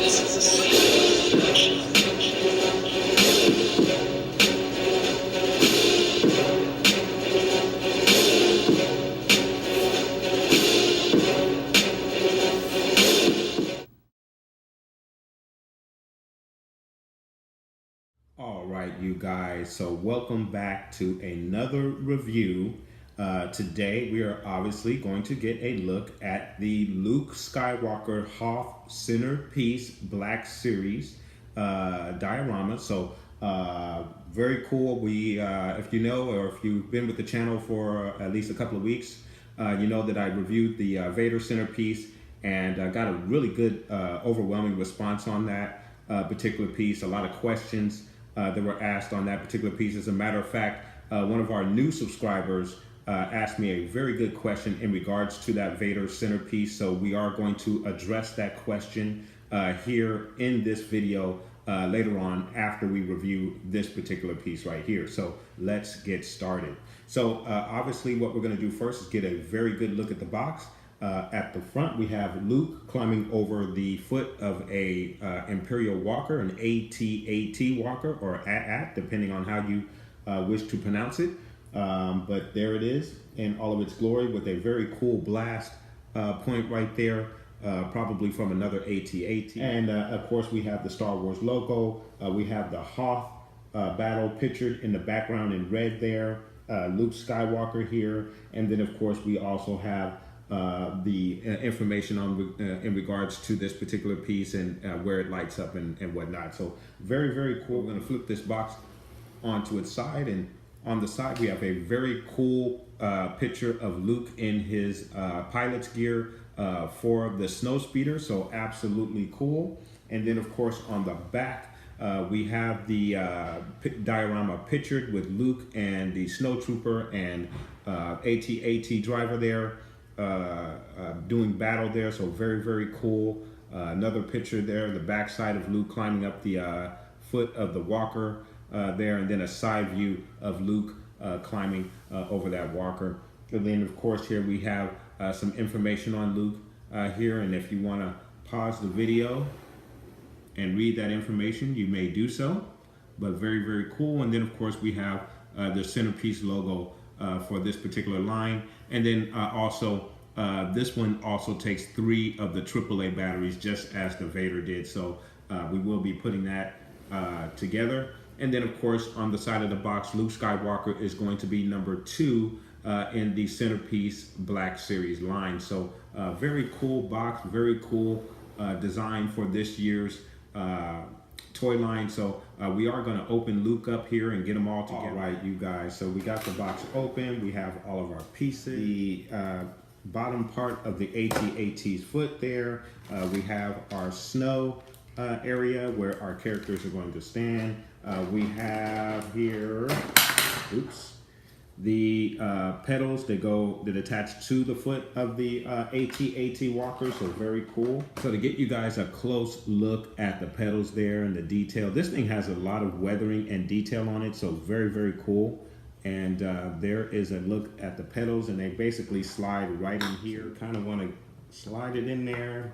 All right, you guys, so welcome back to another review. Today we are obviously going to get a look at the Luke Skywalker Hoth Centerpiece Black Series diorama. So very cool. We, if you know, or if you've been with the channel for at least a couple of weeks, you know that I reviewed the Vader centerpiece and got a really good, overwhelming response on that particular piece. A lot of questions that were asked on that particular piece. As a matter of fact, one of our new subscribers asked me a very good question in regards to that Vader centerpiece. So we are going to address that question here in this video later on after we review this particular piece right here. So let's get started. So obviously what we're going to do first is get a very good look at the box. At the front, we have Luke climbing over the foot of a Imperial Walker, an AT-AT Walker, or AT-AT, depending on how you wish to pronounce it. But there it is in all of its glory with a very cool blast point right there, probably from another AT-AT. And of course, we have the Star Wars logo. We have the Hoth battle pictured in the background in red there. Luke Skywalker here. And then, of course, we also have the information on in regards to this particular piece and where it lights up and whatnot. So very, very cool. We're going to flip this box onto its side, and on the side we have a very cool picture of Luke in his pilot's gear for the snowspeeder. So absolutely cool. And then of course on the back we have the diorama pictured with Luke and the snowtrooper and AT-AT driver there doing battle there. So very, very cool. Another picture there, the backside of Luke climbing up the foot of the walker there, and then a side view of Luke climbing over that walker. And then of course here we have some information on Luke here, and if you want to pause the video and read that information, you may do so. But very, very cool. And then of course we have the centerpiece logo for this particular line. And then also this one also takes 3 of the AAA batteries, just as the Vader did. So we will be putting that together. And then of course on the side of the box, Luke Skywalker is going to be number 2 in the Centerpiece Black Series line. So very cool box, very cool design for this year's toy line. So we are going to open Luke up here and get them all together. All right, you guys, so we got the box open. We have all of our pieces. The bottom part of the AT-AT's foot there. We have our snow area where our characters are going to stand. We have here, oops, the pedals that attach to the foot of the AT-AT walker. So very cool. So to get you guys a close look at the pedals there and the detail, this thing has a lot of weathering and detail on it. So very, very cool. And there is a look at the pedals, and they basically slide right in here. Kind of want to slide it in there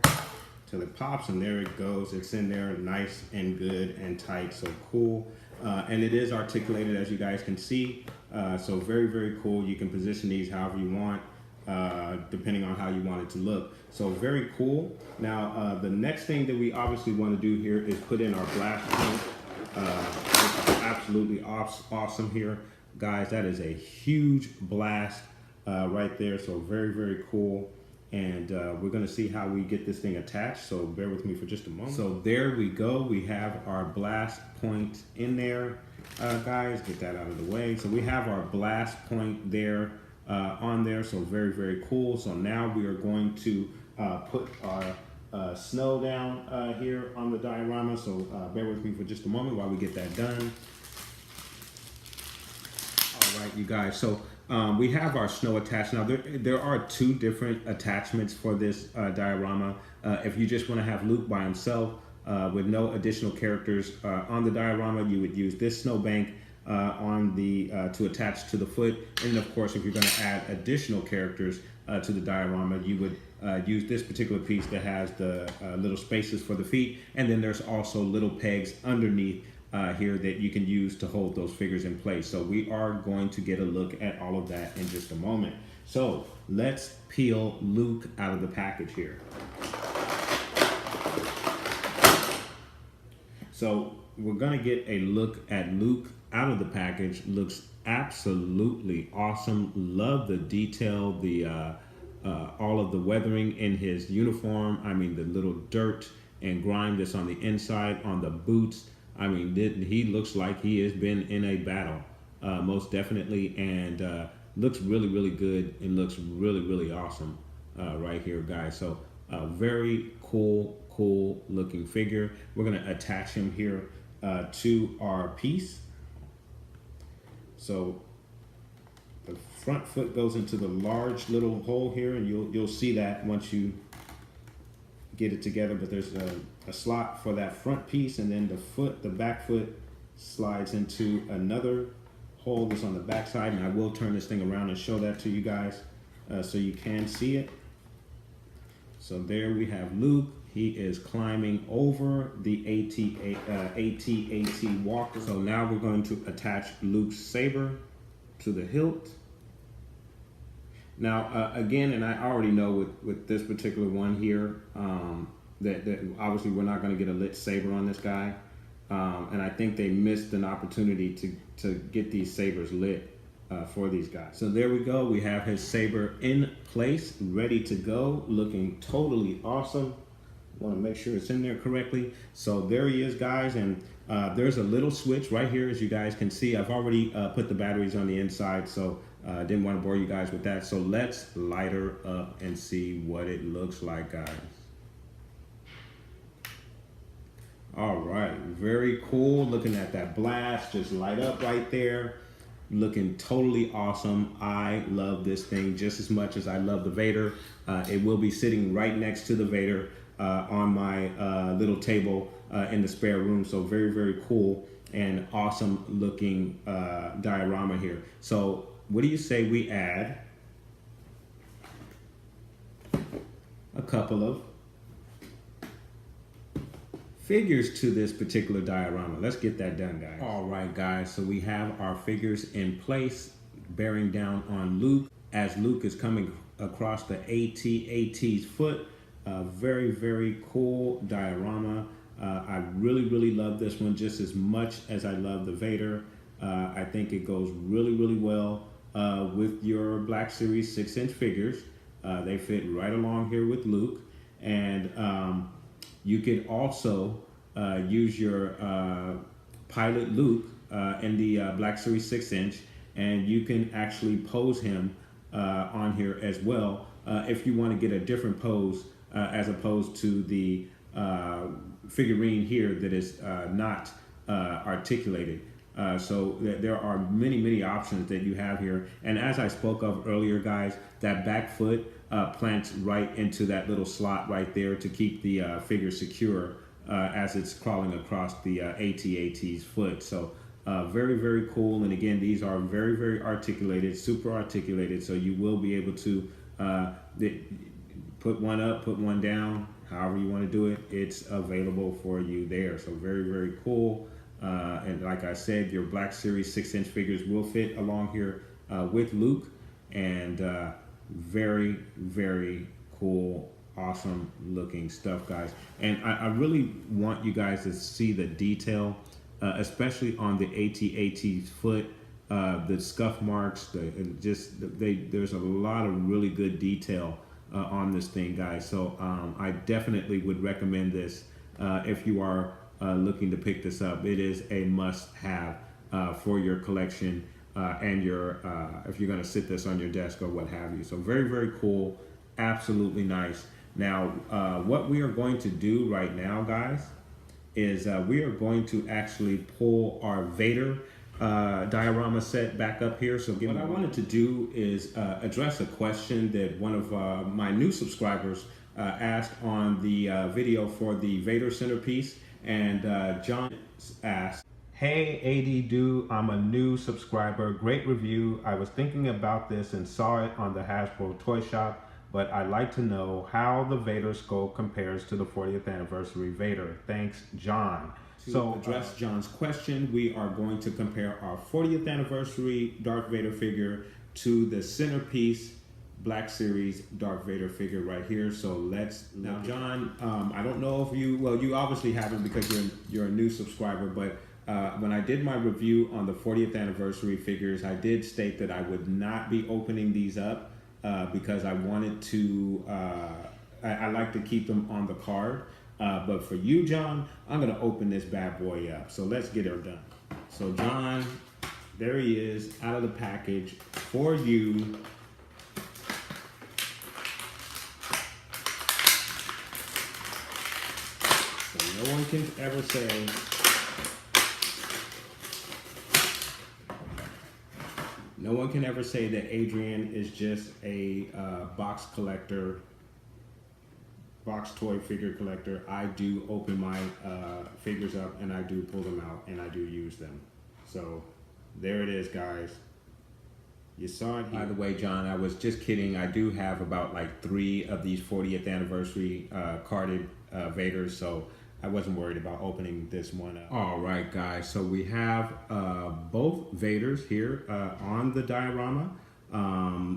till it pops, and there it goes. It's in there nice and good and tight. So cool. And it is articulated, as you guys can see. So very, very cool. You can position these however you want, depending on how you want it to look. So very cool. Now, the next thing that we obviously want to do here is put in our blast point, which is absolutely awesome here. Guys, that is a huge blast right there. So very, very cool. And we're going to see how we get this thing attached. So bear with me for just a moment. So there we go. We have our blast point in there. Guys, get that out of the way. So we have our blast point there on there. So very, very cool. So now we are going to put our snow down here on the diorama. So bear with me for just a moment while we get that done. All right, you guys. So we have our snow attached. Now there are 2 different attachments for this diorama. If you just want to have Luke by himself with no additional characters on the diorama, you would use this snowbank on the to attach to the foot. And of course, if you're going to add additional characters to the diorama, you would use this particular piece that has the little spaces for the feet, and then there's also little pegs underneath here that you can use to hold those figures in place. So we are going to get a look at all of that in just a moment. So let's peel Luke out of the package here. So we're gonna get a look at Luke out of the package. Looks absolutely awesome. Love the detail, the all of the weathering in his uniform. I mean, the little dirt and grime that's on the inside, on the boots. I mean, he looks like he has been in a battle, most definitely, and looks really, really good and looks really, really awesome right here, guys. So very cool looking figure. We're gonna attach him here to our piece. So the front foot goes into the large little hole here, and you'll see that once you get it together. But there's a slot for that front piece, and then the back foot slides into another hole that's on the back side. And I will turn this thing around and show that to you guys so you can see it. So there we have Luke. He is climbing over the AT-AT walker. So now we're going to attach Luke's saber to the hilt. Now, again, and I already know with this particular one here, that obviously we're not going to get a lit saber on this guy. And I think they missed an opportunity to get these sabers lit for these guys. So there we go. We have his saber in place, ready to go, looking totally awesome. Want to make sure it's in there correctly. So there he is, guys, and there's a little switch right here, as you guys can see. I've already put the batteries on the inside, so I didn't want to bore you guys with that. So let's light her up and see what it looks like, guys. All right, very cool. Looking at that blast just light up right there. Looking totally awesome. I love this thing just as much as I love the Vader. It will be sitting right next to the Vader on my little table in the spare room. So very, very cool and awesome looking diorama here. So what do you say we add a couple of figures to this particular diorama? Let's get that done, guys. All right, guys, so we have our figures in place, bearing down on Luke as Luke is coming across the AT-AT's foot. Very, very cool diorama. I really, really love this one just as much as I love the Vader. I think it goes really, really well with your Black Series 6-inch figures. They fit right along here with Luke. And you could also use your pilot Luke in the Black Series 6-inch, and you can actually pose him on here as well if you want to get a different pose as opposed to the figurine here that is not articulated. So there are many options that you have here. And as I spoke of earlier, guys, that back foot plants right into that little slot right there to keep the figure secure as it's crawling across the AT-AT's foot. So very, very cool. And again, these are very, very articulated, super articulated. So you will be able to put one up, put one down, however you want to do it. It's available for you there. So very, very cool. And like I said, your Black Series 6-inch figures will fit along here with Luke. And very, very cool, awesome looking stuff, guys. And I really want you guys to see the detail, especially on the AT-AT's foot, the scuff marks, there's a lot of really good detail on this thing, guys. So I definitely would recommend this if you are looking to pick this up. It is a must-have for your collection and your if you're going to sit this on your desk or what have you. So very, very cool, absolutely nice. Now what we are going to do right now, guys, is we are going to actually pull our Vader diorama set back up here. So what I wanted to do is address a question that one of my new subscribers asked on the video for the Vader centerpiece. And John asked, "Hey AD Do, I'm a new subscriber. Great review. I was thinking about this and saw it on the Hasbro Toy Shop. but I'd like to know how the Vader sculpt compares to the 40th anniversary Vader. Thanks, John. To address John's question, we are going to compare our 40th anniversary Darth Vader figure to the Centerpiece Black Series Darth Vader figure right here. So let's, now John, I don't know if you obviously haven't because you're a new subscriber, but when I did my review on the 40th anniversary figures, I did state that I would not be opening these up because I wanted to, I like to keep them on the card. But for you, John, I'm going to open this bad boy up. So let's get her done. So John, there he is out of the package for you. So no one can ever say that Adrian is just a box collector, box toy figure collector. I do open my figures up and I do pull them out and I do use them. So there it is, guys. You saw it here. By the way, John, I was just kidding. I do have about like 3 of these 40th anniversary carded Vaders, so I wasn't worried about opening this one up. All right, guys, so we have both Vaders here on the diorama,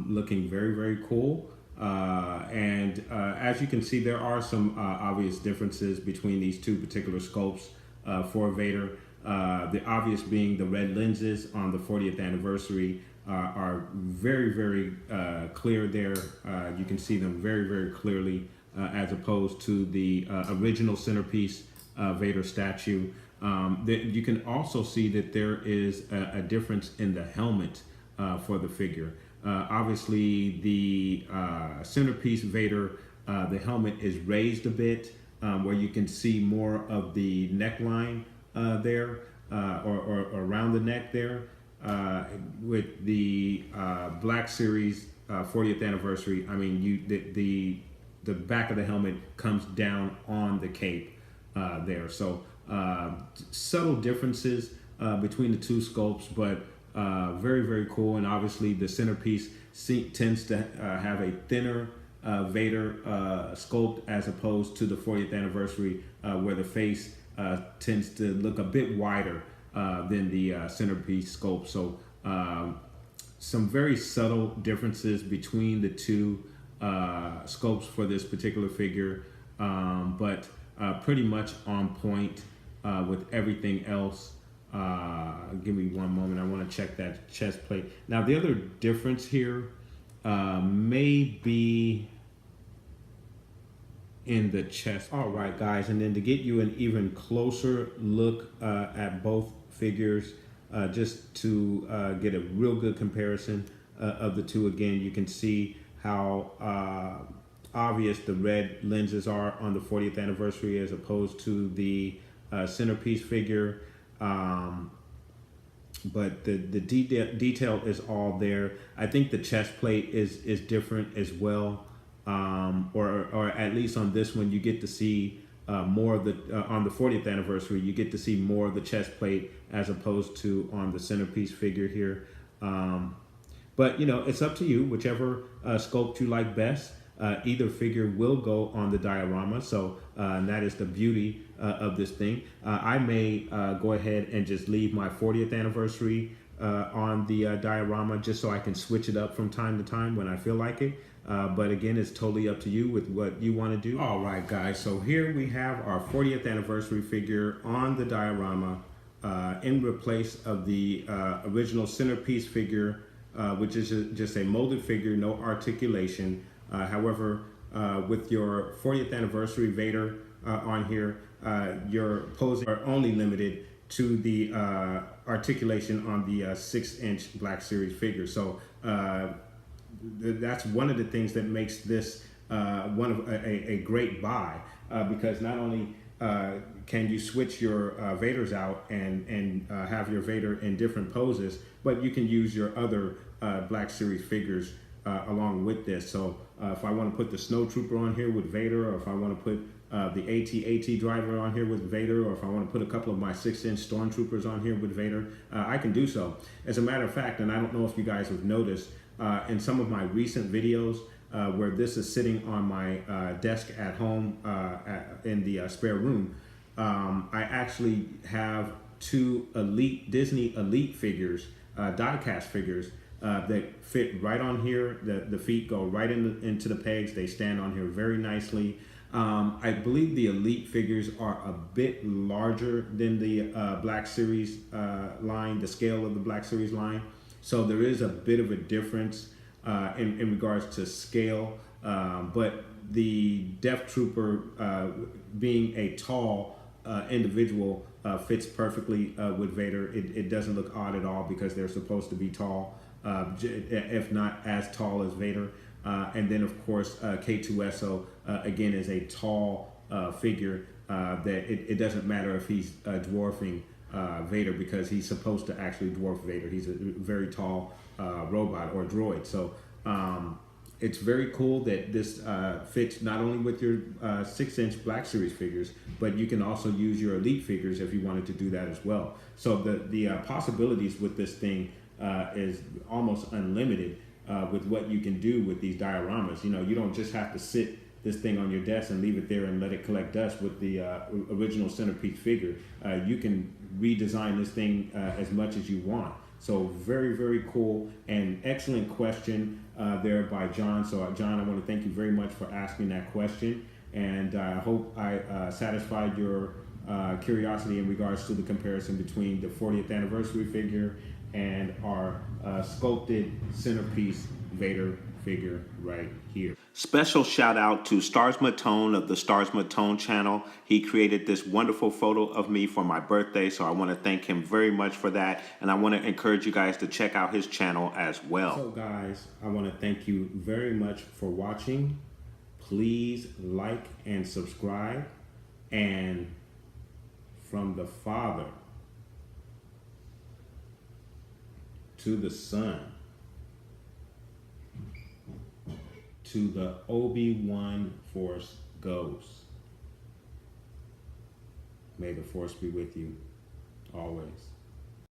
looking very, very cool. And as you can see, there are some obvious differences between these two particular sculpts for Vader. The obvious being the red lenses on the 40th anniversary are very, very clear there. You can see them very, very clearly as opposed to the original Centerpiece Vader statue. You can also see that there is a difference in the helmet for the figure. Obviously, the Centerpiece Vader, the helmet is raised a bit, where you can see more of the neckline there, or around the neck there. With the Black Series 40th anniversary, I mean, the back of the helmet comes down on the cape there. So subtle differences between the two sculpts, but very, very cool. And obviously the Centerpiece tends to have a thinner Vader sculpt as opposed to the 40th anniversary where the face tends to look a bit wider than the Centerpiece sculpt. So some very subtle differences between the two sculpts for this particular figure, but pretty much on point with everything else. Give me one moment. I want to check that chest plate. Now, the other difference here may be in the chest. All right, guys, and then to get you an even closer look at both figures, just to get a real good comparison of the two. Again, you can see how obvious the red lenses are on the 40th anniversary as opposed to the Centerpiece figure. But the detail is all there. I think the chest plate is different as well, or at least on this one you get to see more of the on the 40th anniversary you get to see more of the chest plate as opposed to on the Centerpiece figure here. But you know, it's up to you, whichever sculpt you like best. Either figure will go on the diorama, so and that is the beauty of this thing. I may go ahead and just leave my 40th anniversary on the diorama just so I can switch it up from time to time when I feel like it. But again, it's totally up to you with what you want to do. All right, guys, so here we have our 40th anniversary figure on the diorama in replace of the original Centerpiece figure, which is just a molded figure, no articulation. However, with your 40th anniversary Vader on here, your poses are only limited to the articulation on the 6-inch Black Series figure. So that's one of the things that makes this one of a great buy, because not only can you switch your Vaders out and have your Vader in different poses, but you can use your other Black Series figures along with this. So if I want to put the Snow Trooper on here with Vader, or if I want to put the AT-AT driver on here with Vader, or if I want to put a couple of my 6-inch Stormtroopers on here with Vader, I can do so. As a matter of fact, and I don't know if you guys have noticed, in some of my recent videos, where this is sitting on my desk at home in the spare room. I actually have two Disney Elite figures, die-cast figures that fit right on here. The feet go right into the pegs. They stand on here very nicely. I believe the Elite figures are a bit larger than the Black Series line, the scale of the Black Series line. So there is a bit of a difference in regards to scale. But the Death Trooper, being a tall individual, fits perfectly with Vader. It doesn't look odd at all because they're supposed to be tall, if not as tall as Vader. And then, of course, K2SO, again, is a tall figure that it doesn't matter if he's dwarfing Vader because he's supposed to actually dwarf Vader. He's a very tall robot or droid. So it's very cool that this fits not only with your 6-inch Black Series figures, but you can also use your Elite figures if you wanted to do that as well. So the possibilities with this thing is almost unlimited with what you can do with these dioramas. You know, you don't just have to sit this thing on your desk and leave it there and let it collect dust with the original Centerpiece figure. You can redesign this thing as much as you want. So very, very cool and excellent question there by John. So John, I want to thank you very much for asking that question. And I hope I satisfied your curiosity in regards to the comparison between the 40th anniversary figure and our sculpted Centerpiece Vader figure right here. Special shout out to Stars Matone of the Stars Matone channel. He created this wonderful photo of me for my birthday, so I want to thank him very much for that. And I want to encourage you guys to check out his channel as well. So guys, I want to thank you very much for watching. Please like and subscribe. And from the Father to the Son, to the Obi-Wan Force Ghost. May the Force be with you always.